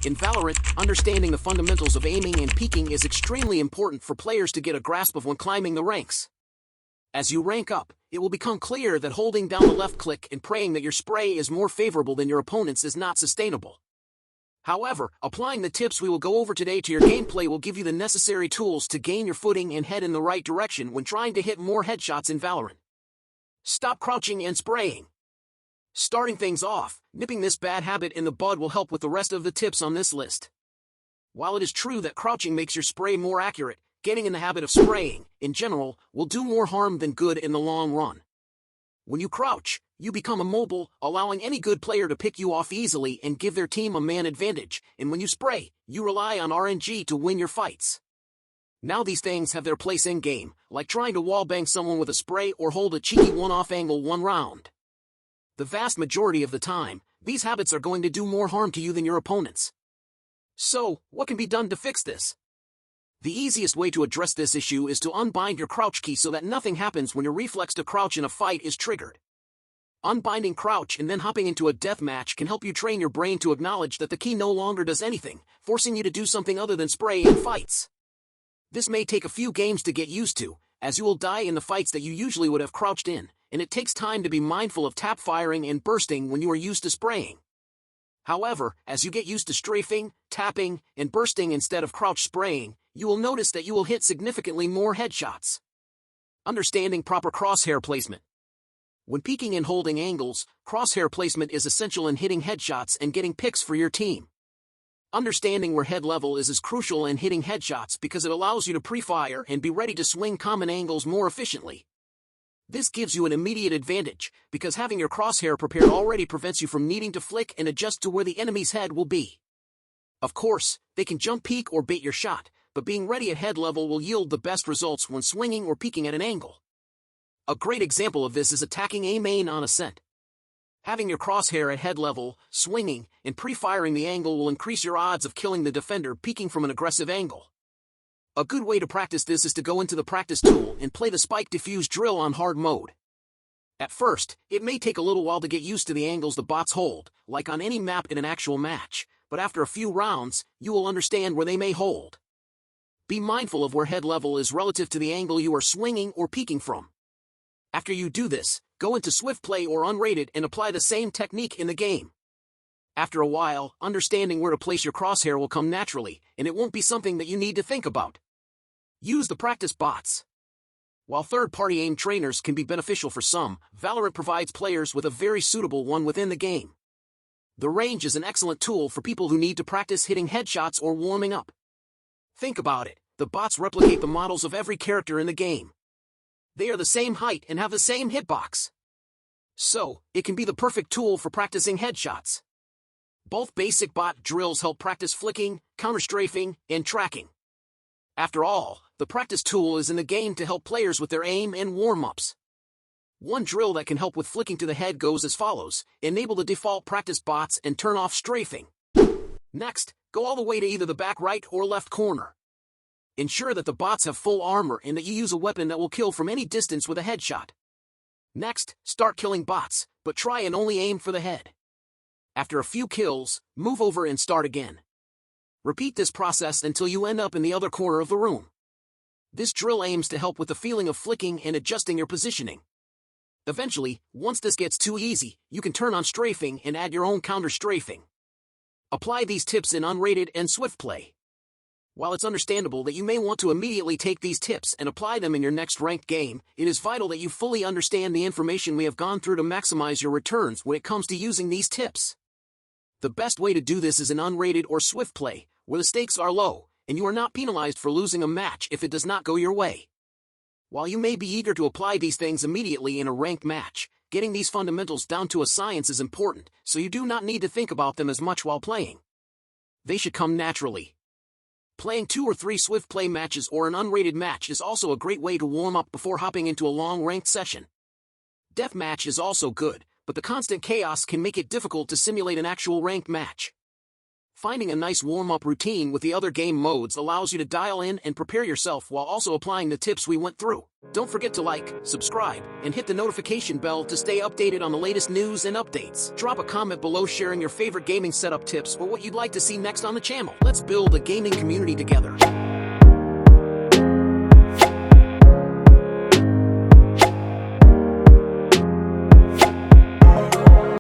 In Valorant, understanding the fundamentals of aiming and peeking is extremely important for players to get a grasp of when climbing the ranks. As you rank up, it will become clear that holding down the left click and praying that your spray is more favorable than your opponent's is not sustainable. However, applying the tips we will go over today to your gameplay will give you the necessary tools to gain your footing and head in the right direction when trying to hit more headshots in Valorant. Stop crouching and spraying. Starting things off, nipping this bad habit in the bud will help with the rest of the tips on this list. While it is true that crouching makes your spray more accurate, getting in the habit of spraying, in general, will do more harm than good in the long run. When you crouch, you become immobile, allowing any good player to pick you off easily and give their team a man advantage, and when you spray, you rely on RNG to win your fights. Now these things have their place in game, like trying to wallbang someone with a spray or hold a cheeky one-off angle one round. The vast majority of the time, these habits are going to do more harm to you than your opponents. So, what can be done to fix this? The easiest way to address this issue is to unbind your crouch key so that nothing happens when your reflex to crouch in a fight is triggered. Unbinding crouch and then hopping into a deathmatch can help you train your brain to acknowledge that the key no longer does anything, forcing you to do something other than spray in fights. This may take a few games to get used to, as you will die in the fights that you usually would have crouched in, and it takes time to be mindful of tap firing and bursting when you are used to spraying. However, as you get used to strafing, tapping, and bursting instead of crouch spraying, you will notice that you will hit significantly more headshots. Understanding proper crosshair placement. When peeking and holding angles, crosshair placement is essential in hitting headshots and getting picks for your team. Understanding where head level is crucial in hitting headshots because it allows you to pre-fire and be ready to swing common angles more efficiently. This gives you an immediate advantage, because having your crosshair prepared already prevents you from needing to flick and adjust to where the enemy's head will be. Of course, they can jump peek or bait your shot, but being ready at head level will yield the best results when swinging or peeking at an angle. A great example of this is attacking a main on ascent. Having your crosshair at head level, swinging, and pre-firing the angle will increase your odds of killing the defender peeking from an aggressive angle. A good way to practice this is to go into the practice tool and play the spike diffuse drill on hard mode. At first, it may take a little while to get used to the angles the bots hold, like on any map in an actual match, but after a few rounds, you will understand where they may hold. Be mindful of where head level is relative to the angle you are swinging or peeking from. After you do this, go into swift play or unrated and apply the same technique in the game. After a while, understanding where to place your crosshair will come naturally, and it won't be something that you need to think about. Use the practice bots. While third-party aim trainers can be beneficial for some, Valorant provides players with a very suitable one within the game. The range is an excellent tool for people who need to practice hitting headshots or warming up. Think about it, the bots replicate the models of every character in the game. They are the same height and have the same hitbox. So, it can be the perfect tool for practicing headshots. Both basic bot drills help practice flicking, counter-strafing, and tracking. After all, the practice tool is in the game to help players with their aim and warm-ups. One drill that can help with flicking to the head goes as follows: enable the default practice bots and turn off strafing. Next, go all the way to either the back right or left corner. Ensure that the bots have full armor and that you use a weapon that will kill from any distance with a headshot. Next, start killing bots, but try and only aim for the head. After a few kills, move over and start again. Repeat this process until you end up in the other corner of the room. This drill aims to help with the feeling of flicking and adjusting your positioning. Eventually, once this gets too easy, you can turn on strafing and add your own counter-strafing. Apply these tips in unrated and swift play. While it's understandable that you may want to immediately take these tips and apply them in your next ranked game, it is vital that you fully understand the information we have gone through to maximize your returns when it comes to using these tips. The best way to do this is in unrated or swift play, where the stakes are low, and you are not penalized for losing a match if it does not go your way. While you may be eager to apply these things immediately in a ranked match, getting these fundamentals down to a science is important, so you do not need to think about them as much while playing. They should come naturally. Playing 2 or 3 swift play matches or an unrated match is also a great way to warm up before hopping into a long ranked session. Deathmatch is also good, but the constant chaos can make it difficult to simulate an actual ranked match. Finding a nice warm-up routine with the other game modes allows you to dial in and prepare yourself while also applying the tips we went through. Don't forget to like, subscribe, and hit the notification bell to stay updated on the latest news and updates. Drop a comment below sharing your favorite gaming setup tips or what you'd like to see next on the channel. Let's build a gaming community together.